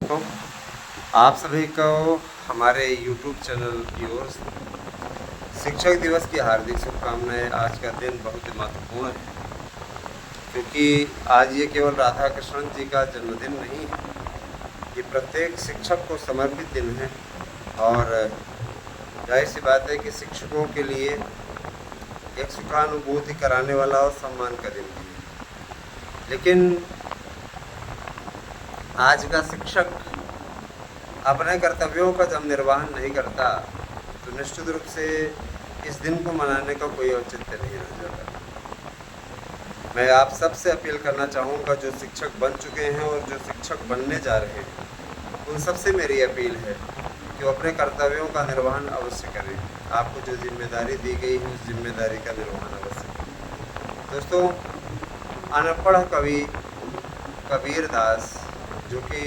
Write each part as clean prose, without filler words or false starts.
तो आप सभी को हमारे YouTube चैनल की ओर से शिक्षक दिवस की हार्दिक शुभकामनाएं। आज का दिन बहुत ही महत्वपूर्ण है क्योंकि आज ये केवल राधा कृष्णन जी का जन्मदिन नहीं है, ये प्रत्येक शिक्षक को समर्पित दिन है। और जाहिर सी बात है कि शिक्षकों के लिए एक सुखानुभूति कराने वाला और सम्मान का दिन भी है। लेकिन आज का शिक्षक अपने कर्तव्यों का जब निर्वहन नहीं करता तो निश्चित रूप से इस दिन को मनाने का कोई औचित्य नहीं रह जाता। मैं आप सबसे अपील करना चाहूँगा, जो शिक्षक बन चुके हैं और जो शिक्षक बनने जा रहे हैं, उन सबसे मेरी अपील है कि वो अपने कर्तव्यों का निर्वहन अवश्य करें। आपको जो जिम्मेदारी दी गई है उस जिम्मेदारी का निर्वहन अवश्य करें। दोस्तों, अनपढ़ कवि कबीर दास, जो कि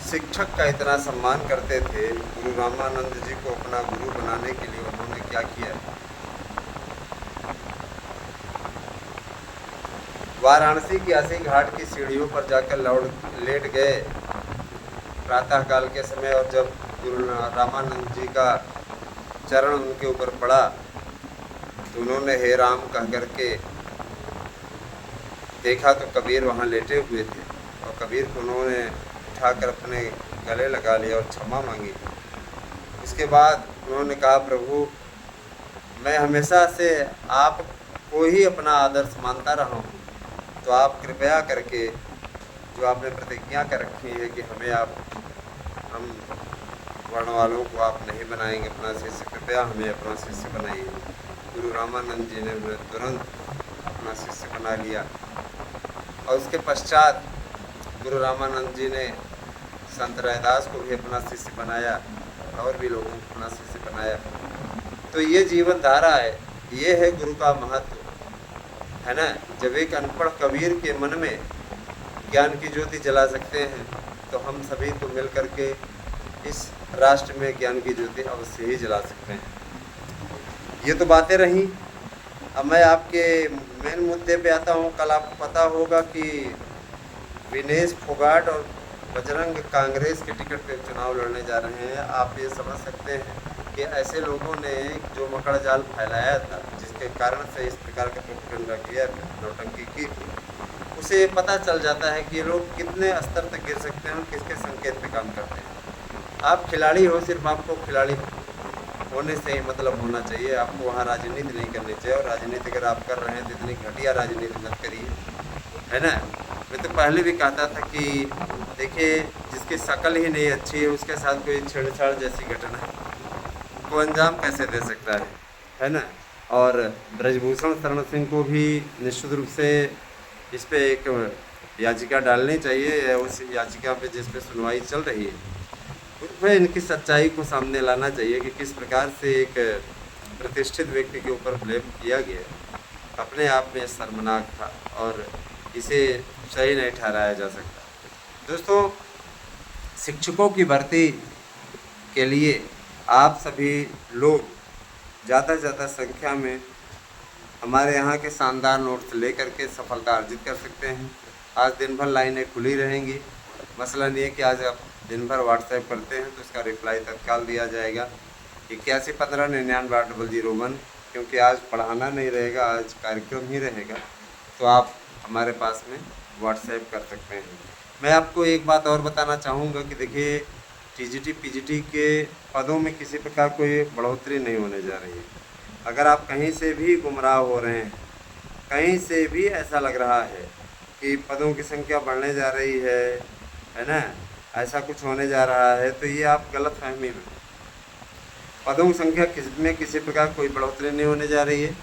शिक्षक का इतना सम्मान करते थे, गुरु रामानंद जी को अपना गुरु बनाने के लिए उन्होंने क्या किया। वाराणसी की अस्सी घाट की सीढ़ियों पर जाकर लेट गए प्रातःकाल के समय, और जब गुरु रामानंद जी का चरण उनके ऊपर पड़ा तो उन्होंने हे राम कह करके देखा तो कबीर वहाँ लेटे हुए थे, और कबीर को उन्होंने उठाकर अपने गले लगा लिया और क्षमा मांगी। इसके बाद उन्होंने कहा, प्रभु, मैं हमेशा से आपको ही अपना आदर्श मानता रहा हूँ, तो आप कृपया करके जो आपने प्रतिज्ञा कर रखी है कि हम वर्ण वालों को आप नहीं बनाएंगे अपना शिष्य, कृपया हमें अपना शिष्य बनाइए। गुरु रामानंद जी ने तुरंत अपना शिष्य बना लिया, और उसके पश्चात गुरु रामानंद जी ने संत रैदास को भी अपना शिष्य बनाया, और भी लोगों को अपना शिष्य बनाया। तो ये जीवन धारा है, ये है गुरु का महत्व, है ना। जब एक अनपढ़ कबीर के मन में ज्ञान की ज्योति जला सकते हैं, तो हम सभी को मिल करके इस राष्ट्र में ज्ञान की ज्योति अवश्य ही जला सकते हैं। ये तो बातें रहीं। अब मैं आपके मेन मुद्दे पे आता हूँ। कल आपको पता होगा कि विनेश फोगाट और बजरंग कांग्रेस के टिकट पे चुनाव लड़ने जा रहे हैं। आप ये समझ सकते हैं कि ऐसे लोगों ने जो मकड़ जाल फैलाया था, जिसके कारण से इस प्रकार का प्रोपेगेंडा किया, नौटंकी की थी, उसे पता चल जाता है कि ये लोग कितने स्तर तक गिर सकते हैं और किसके संकेत पे काम करते हैं। आप खिलाड़ी हो, सिर्फ आपको खिलाड़ी होने से ही मतलब होना चाहिए, आपको वहाँ राजनीति नहीं करनी चाहिए। और राजनीति अगर आप कर रहे हैं तो इतनी घटिया राजनीति मत करिए, है ना। मैं तो पहले भी कहता था कि देखिए, जिसकी शक्ल ही नहीं अच्छी है उसके साथ कोई छेड़छाड़ जैसी घटना को अंजाम कैसे दे सकता है ना। और ब्रजभूषण शरण सिंह को भी निश्चित रूप से इस पे एक याचिका डालनी चाहिए, उस याचिका पे जिस पे सुनवाई चल रही है उसमें इनकी सच्चाई को सामने लाना चाहिए कि किस प्रकार से एक प्रतिष्ठित व्यक्ति के ऊपर ब्लेम किया गया, अपने आप में शर्मनाक था और इसे सही नहीं ठहराया जा सकता। दोस्तों, शिक्षकों की भर्ती के लिए आप सभी लोग ज़्यादा से ज़्यादा संख्या में हमारे यहाँ के शानदार नोट्स ले करके सफलता अर्जित कर सकते हैं। आज दिन भर लाइनें खुली रहेंगी। मसला नहीं है कि आज आप दिन भर व्हाट्सएप करते हैं तो इसका रिप्लाई तत्काल दिया जाएगा 8115998001, क्योंकि आज पढ़ाना नहीं रहेगा, आज कार्यक्रम ही रहेगा, तो आप हमारे पास में व्हाट्सएप कर सकते हैं। मैं आपको एक बात और बताना चाहूँगा कि देखिए, टीजीटी पीजीटी के पदों में किसी प्रकार कोई बढ़ोतरी नहीं होने जा रही है। अगर आप कहीं से भी गुमराह हो रहे हैं, कहीं से भी ऐसा लग रहा है कि पदों की संख्या बढ़ने जा रही है ना, ऐसा कुछ होने जा रहा है, तो ये आप गलत फहमी में। पदों की संख्या में किसी प्रकार कोई बढ़ोतरी नहीं होने जा रही है।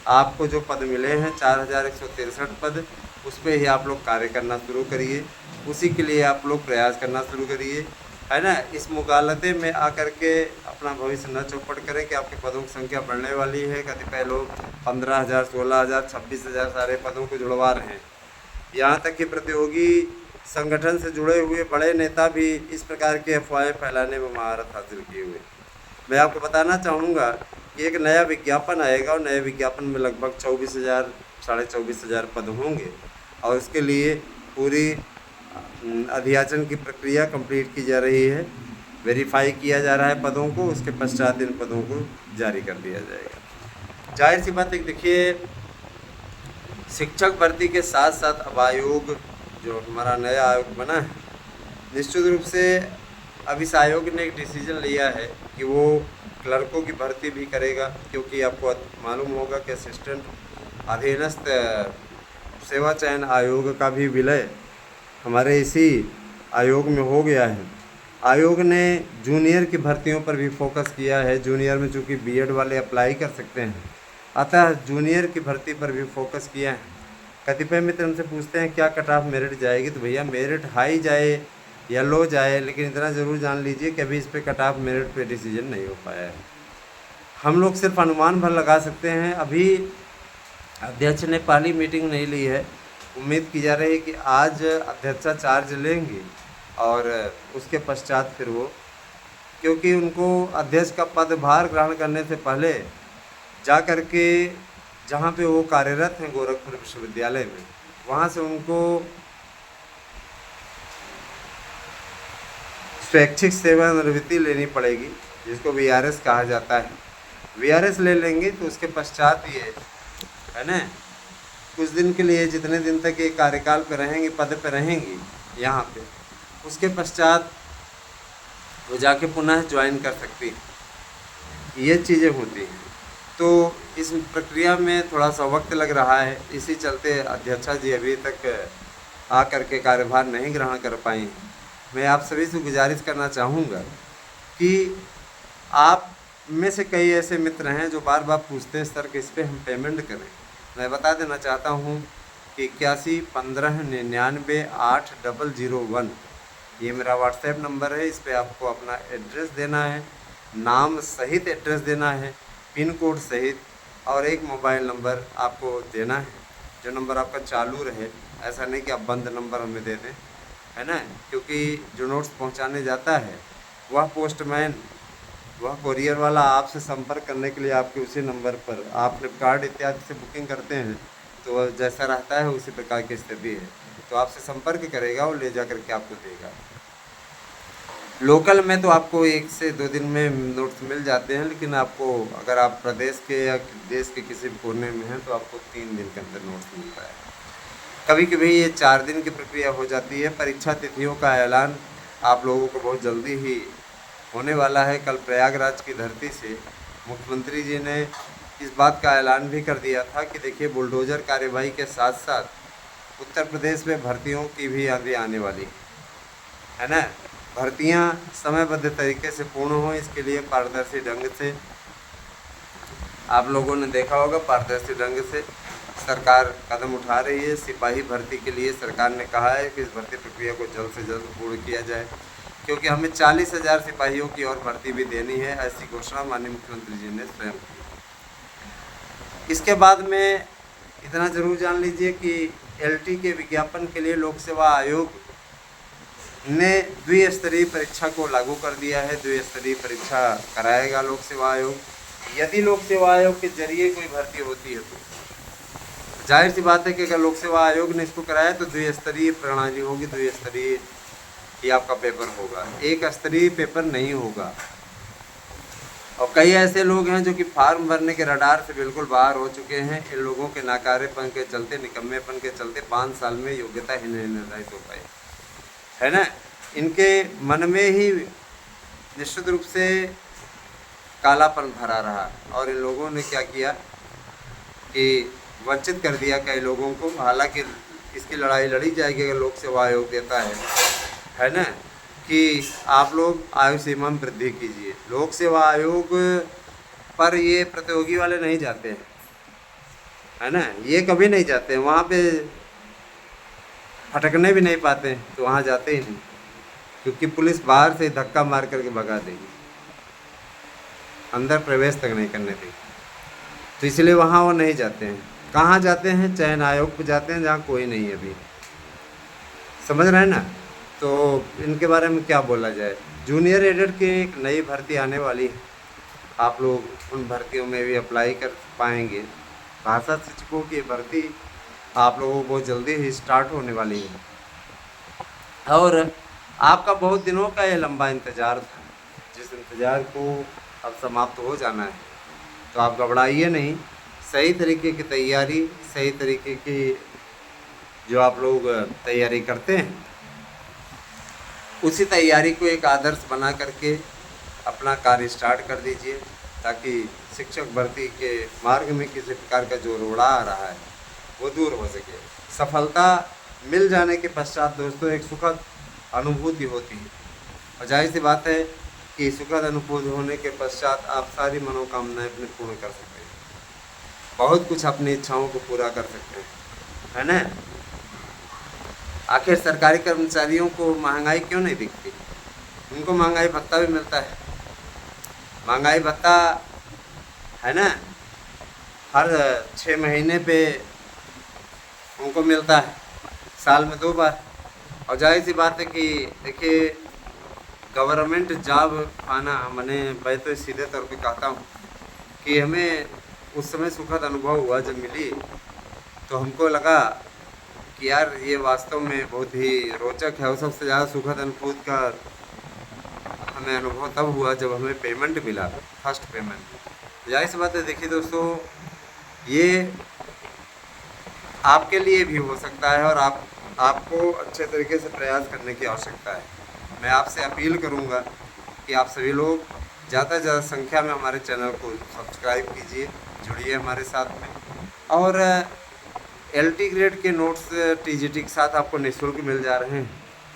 आपको जो पद मिले हैं 4163 पद, उस पर ही आप लोग कार्य करना शुरू करिए, उसी के लिए आप लोग प्रयास करना शुरू करिए, है ना। इस मुगालते में आकर के अपना भविष्य न चौपट करें कि आपके पदों की संख्या बढ़ने वाली है। कतिपय लोग 15,000, 16,000, 26,000 सारे पदों को जुड़वा रहे हैं। यहाँ तक कि प्रतियोगी संगठन से जुड़े हुए बड़े नेता भी इस प्रकार के अफवाहें फैलाने में महारत हासिल किए हुए। मैं आपको बताना चाहूँगा कि एक नया विज्ञापन आएगा, और नए विज्ञापन में लगभग 24,000, 24,500 पद होंगे, और उसके लिए पूरी अधियाचन की प्रक्रिया कंप्लीट की जा रही है, वेरीफाई किया जा रहा है पदों को, उसके पश्चात इन पदों को जारी कर दिया जाएगा। जाहिर सी बात है, देखिए शिक्षक भर्ती के साथ साथ अब आयोग जो हमारा नया आयोग बना है, निश्चित रूप से अब इस आयोग ने एक डिसीजन लिया है कि वो क्लर्कों की भर्ती भी करेगा, क्योंकि आपको मालूम होगा कि असिस्टेंट अधीनस्थ सेवा चयन आयोग का भी विलय हमारे इसी आयोग में हो गया है। आयोग ने जूनियर की भर्तियों पर भी फोकस किया है। जूनियर में चूँकि बीएड वाले अप्लाई कर सकते हैं, अतः जूनियर की भर्ती पर भी फोकस किया है। कतिपय मित्र हमसे पूछते हैं क्या कट ऑफ मेरिट जाएगी, तो भैया मेरिट हाई जाए या लो जाए, लेकिन इतना ज़रूर जान लीजिए कि अभी इस पर कट ऑफ मेरिट पे डिसीजन नहीं हो पाया है। हम लोग सिर्फ अनुमान भर लगा सकते हैं। अभी अध्यक्ष ने पहली मीटिंग नहीं ली है, उम्मीद की जा रही है कि आज अध्यक्षा चार्ज लेंगी और उसके पश्चात फिर वो, क्योंकि उनको अध्यक्ष का पदभार ग्रहण करने से पहले जा कर के जहाँ पे वो कार्यरत हैं गोरखपुर विश्वविद्यालय में, वहाँ से उनको स्वैच्छिक सेवानिवृत्ति लेनी पड़ेगी, जिसको वीआरएस कहा जाता है। वीआरएस ले लेंगे तो उसके पश्चात ये है ना, कुछ दिन के लिए जितने दिन तक ये कार्यकाल पे रहेंगी, पद पे रहेंगी यहाँ पे, उसके पश्चात वो जाके पुनः ज्वाइन कर सकती हैं। ये चीज़ें होती हैं, तो इस प्रक्रिया में थोड़ा सा वक्त लग रहा है। इसी चलते अध्यक्षा जी अभी तक आ कर के कार्यभार नहीं ग्रहण कर पाई हैं। मैं आप सभी से गुजारिश करना चाहूँगा कि आप में से कई ऐसे मित्र हैं जो बार बार पूछते हैं सर किस पे हम पेमेंट करें। मैं बता देना चाहता हूँ कि 8115998001 ये मेरा व्हाट्सएप नंबर है। इस पे आपको अपना एड्रेस देना है, नाम सहित एड्रेस देना है, पिन कोड सहित, और एक मोबाइल नंबर आपको देना है जो नंबर आपका चालू रहे। ऐसा नहीं कि आप बंद नंबर हमें दे दें, है ना, क्योंकि जो नोट्स पहुंचाने जाता है वह पोस्टमैन, वह कोरियर वाला आपसे संपर्क करने के लिए आपके उसी नंबर पर, आप फ्लिपकार्ट इत्यादि से बुकिंग करते हैं तो जैसा रहता है उसी प्रकार की स्थिति है, तो आपसे संपर्क करेगा और ले जा करके आपको देगा। लोकल में तो आपको 1 से 2 दिन में नोट्स मिल जाते हैं, लेकिन आपको अगर आप प्रदेश के या देश के किसी भी कोने में हैं तो आपको 3 दिन के अंदर नोट्स मिलता है। कभी कभी ये 4 दिन की प्रक्रिया हो जाती है। परीक्षा तिथियों का ऐलान आप लोगों को बहुत जल्दी ही होने वाला है। कल प्रयागराज की धरती से मुख्यमंत्री जी ने इस बात का ऐलान भी कर दिया था कि देखिए बुलडोज़र कार्यवाही के साथ साथ उत्तर प्रदेश में भर्तियों की भी आंधी आने वाली है ना। भर्तियां समयबद्ध तरीके से पूर्ण हो, इसके लिए पारदर्शी ढंग से, आप लोगों ने देखा होगा, पारदर्शी ढंग से सरकार कदम उठा रही है। सिपाही भर्ती के लिए सरकार ने कहा है कि इस भर्ती प्रक्रिया को जल्द से जल्द पूर्ण किया जाए, क्योंकि हमें 40,000 सिपाहियों की और भर्ती भी देनी है। ऐसी घोषणा माननीय मुख्यमंत्री जी ने स्वयं की। इसके बाद में इतना ज़रूर जान लीजिए कि एलटी के विज्ञापन के लिए लोक सेवा आयोग ने द्विस्तरीय परीक्षा को लागू कर दिया है। द्विस्तरीय परीक्षा कराएगा लोक सेवा आयोग। यदि लोक सेवा आयोग के जरिए कोई भर्ती होती है तो जाहिर सी बात है कि अगर लोक सेवा आयोग ने इसको कराया तो द्विस्तरीय प्रणाली होगी, द्विस्तरीय ही आपका पेपर होगा, एक स्तरीय पेपर नहीं होगा। और कई ऐसे लोग हैं जो कि फार्म भरने के रडार से बिल्कुल बाहर हो चुके हैं। इन लोगों के नाकारेपन के चलते, निकम्मेपन के चलते 5 साल में योग्यता ही नहीं निर्धारित हो पाई, है ना। इनके मन में ही निश्चित रूप से कालापन भरा रहा, और इन लोगों ने क्या किया कि वंचित कर दिया कई लोगों को। हालांकि इसकी लड़ाई लड़ी जाएगी अगर लोक सेवा आयोग देता है ना, कि आप लोग आयु सीमा में वृद्धि कीजिए। लोक सेवा आयोग पर ये प्रतियोगी वाले नहीं जाते हैं, है ना, ये कभी नहीं जाते हैं, वहाँ पे फटकने भी नहीं पाते हैं, तो वहाँ जाते ही नहीं, क्योंकि पुलिस बाहर से धक्का मार करके भगा देगी, अंदर प्रवेश तक नहीं करने देगी, तो इसलिए वहाँ वो नहीं जाते हैं। कहाँ जाते हैं? चयन आयोग पे जाते हैं, जहाँ कोई नहीं है अभी, समझ रहे हैं ना। तो इनके बारे में क्या बोला जाए। जूनियर एडेड की एक नई भर्ती आने वाली है, आप लोग उन भर्तियों में भी अप्लाई कर पाएंगे। भाषा शिक्षकों की भर्ती आप लोगों को बहुत जल्दी ही स्टार्ट होने वाली है। और आपका बहुत दिनों का ये लंबा इंतज़ार था, जिस इंतज़ार को अब समाप्त हो जाना है। तो आप घबराइए नहीं, सही तरीके की तैयारी, सही तरीके की जो आप लोग तैयारी करते हैं, उसी तैयारी को एक आदर्श बना करके अपना कार्य स्टार्ट कर दीजिए, ताकि शिक्षक भर्ती के मार्ग में किसी प्रकार का जो रोड़ा आ रहा है वो दूर हो सके। सफलता मिल जाने के पश्चात दोस्तों एक सुखद अनुभूति होती है, और जाहिर सी बात है कि सुखद अनुभूति होने के पश्चात आप सारी मनोकामनाएं अपनी पूर्ण कर सकते हैं, बहुत कुछ अपनी इच्छाओं को पूरा कर सकते हैं, है ना। आखिर सरकारी कर्मचारियों को महंगाई क्यों नहीं दिखती? उनको महंगाई भत्ता भी मिलता है। महंगाई भत्ता है ना, हर 6 महीने पे उनको मिलता है, साल में 2 बार। और जाहिर सी बात है कि देखिए, गवर्नमेंट जॉब पाना, मैंने मैं तो सीधे तौर पे कहता हूँ कि हमें उस समय सुखद अनुभव हुआ जब मिली, तो हमको लगा कि यार ये वास्तव में बहुत ही रोचक है। और सबसे ज़्यादा सुखद अनुभूति का हमें अनुभव तब हुआ जब हमें पेमेंट मिला, फर्स्ट पेमेंट। जाहिर सी बात है, देखिए दोस्तों, ये आपके लिए भी हो सकता है, और आपको अच्छे तरीके से प्रयास करने की आवश्यकता है। मैं आपसे अपील करूंगा कि आप सभी लोग ज़्यादा से ज़्यादा संख्या में हमारे चैनल को सब्सक्राइब कीजिए, जुड़िए हमारे साथ में। और LT ग्रेड के नोट्स TGT के साथ आपको निःशुल्क मिल जा रहे हैं।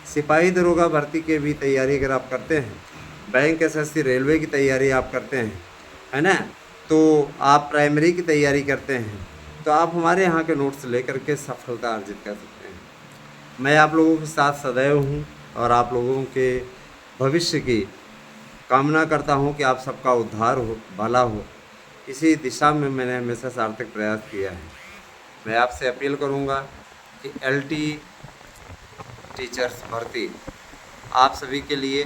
सिपाही दरोगा भर्ती के भी तैयारी अगर आप करते हैं, बैंक SSC रेलवे की तैयारी आप करते हैं, है ना, तो आप प्राइमरी की तैयारी करते हैं, तो आप हमारे यहाँ के नोट्स लेकर के सफलता अर्जित कर सकते हैं। मैं आप लोगों के साथ सदैव हूँ, और आप लोगों के भविष्य की कामना करता हूँ कि आप सबका उद्धार हो, भला हो। इसी दिशा में मैंने हमेशा सार्थक प्रयास किया है। मैं आपसे अपील करूँगा कि LT टीचर्स भर्ती आप सभी के लिए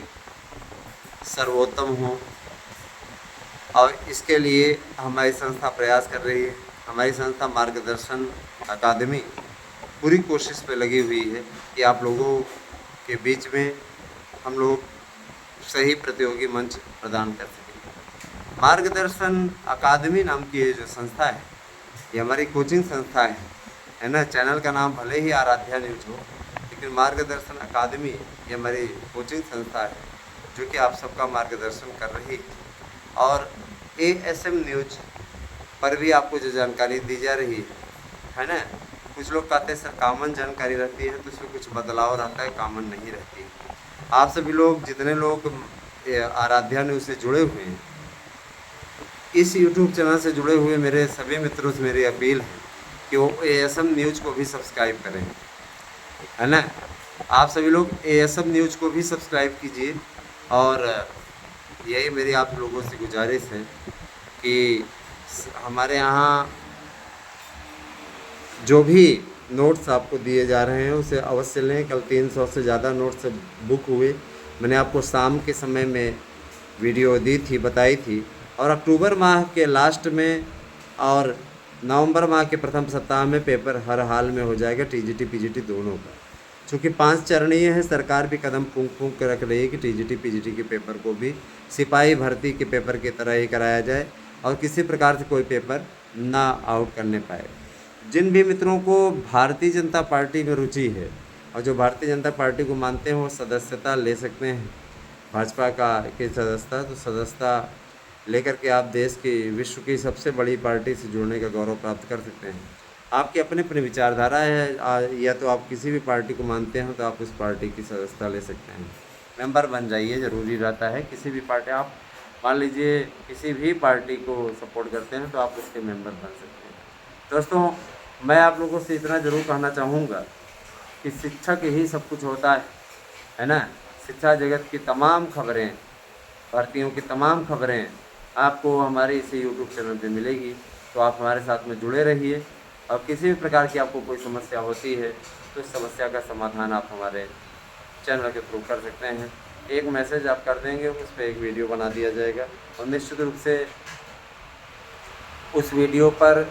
सर्वोत्तम हो, और इसके लिए हमारी संस्था प्रयास कर रही है। हमारी संस्था मार्गदर्शन अकादमी पूरी कोशिश पे लगी हुई है कि आप लोगों के बीच में हम लोग सही प्रतियोगी मंच प्रदान कर सकें। मार्गदर्शन अकादमी नाम की ये जो संस्था है, ये हमारी कोचिंग संस्था है ना। चैनल का नाम भले ही आराध्या न्यूज हो, लेकिन मार्गदर्शन अकादमी ये हमारी कोचिंग संस्था है, जो कि आप सबका मार्गदर्शन कर रही है। और ASM न्यूज पर भी आपको जो जानकारी दी जा रही है ना, कुछ लोग कहते हैं सर कॉमन जानकारी रहती है, तो उसमें कुछ बदलाव रहता है, कॉमन नहीं रहती है। आप सभी लोग, जितने लोग आराध्या न्यूज से जुड़े हुए हैं, इस YouTube चैनल से जुड़े हुए मेरे सभी मित्रों से मेरी अपील है कि वो ASM न्यूज को भी सब्सक्राइब करें, है ना। आप सभी लोग ASM न्यूज को भी सब्सक्राइब कीजिए। और यही मेरी आप लोगों से गुजारिश है कि हमारे यहाँ जो भी नोट्स आपको दिए जा रहे हैं उसे अवश्य लें। कल 300 से ज़्यादा नोट्स बुक हुए। मैंने आपको शाम के समय में वीडियो दी थी, बताई थी। और अक्टूबर माह के लास्ट में और नवंबर माह के प्रथम सप्ताह में पेपर हर हाल में हो जाएगा, TGT PGT दोनों का। चूँकि 5 चरणीय है, सरकार भी कदम फूंक फूंक के रख रही है कि TGT PGT के पेपर को भी सिपाही भर्ती के पेपर की तरह ही कराया जाए, और किसी प्रकार से कोई पेपर ना आउट करने पाए। जिन भी मित्रों को भारतीय जनता पार्टी में रुचि है, और जो भारतीय जनता पार्टी को मानते हैं, वो सदस्यता ले सकते हैं भाजपा की सदस्यता। तो सदस्यता लेकर के आप देश की, विश्व की सबसे बड़ी पार्टी से जुड़ने का गौरव प्राप्त कर सकते हैं। आपकी अपनी अपनी विचारधारा है, या तो आप किसी भी पार्टी को मानते हैं तो आप उस पार्टी की सदस्यता ले सकते हैं। मेंबर बन जाइए, ज़रूरी रहता है। किसी भी पार्टी, आप मान लीजिए किसी भी पार्टी को सपोर्ट करते हैं तो आप उसके मेंबर बन सकते हैं। दोस्तों, मैं आप लोगों से इतना ज़रूर कहना चाहूँगा कि शिक्षक ही सब कुछ होता है ना। शिक्षा जगत की तमाम खबरें, भर्तियों की तमाम खबरें आपको हमारे इसी YouTube चैनल पे मिलेगी। तो आप हमारे साथ में जुड़े रहिए, और किसी भी प्रकार की आपको कोई समस्या होती है तो इस समस्या का समाधान आप हमारे चैनल के थ्रू कर सकते हैं। एक मैसेज आप कर देंगे, उस पर एक वीडियो बना दिया जाएगा, और निश्चित रूप से उस वीडियो पर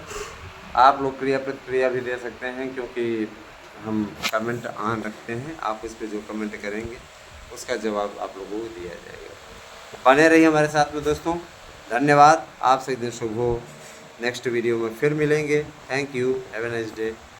आप लोग क्रिया प्रतिक्रिया भी दे सकते हैं, क्योंकि हम कमेंट ऑन रखते हैं, आप उस पर जो कमेंट करेंगे उसका जवाब आप लोगों को दिया जाएगा। बने रहिए हमारे साथ में दोस्तों, धन्यवाद। आपसे दिन शुभ हो। नेक्स्ट वीडियो में फिर मिलेंगे। Thank you, have a nice day.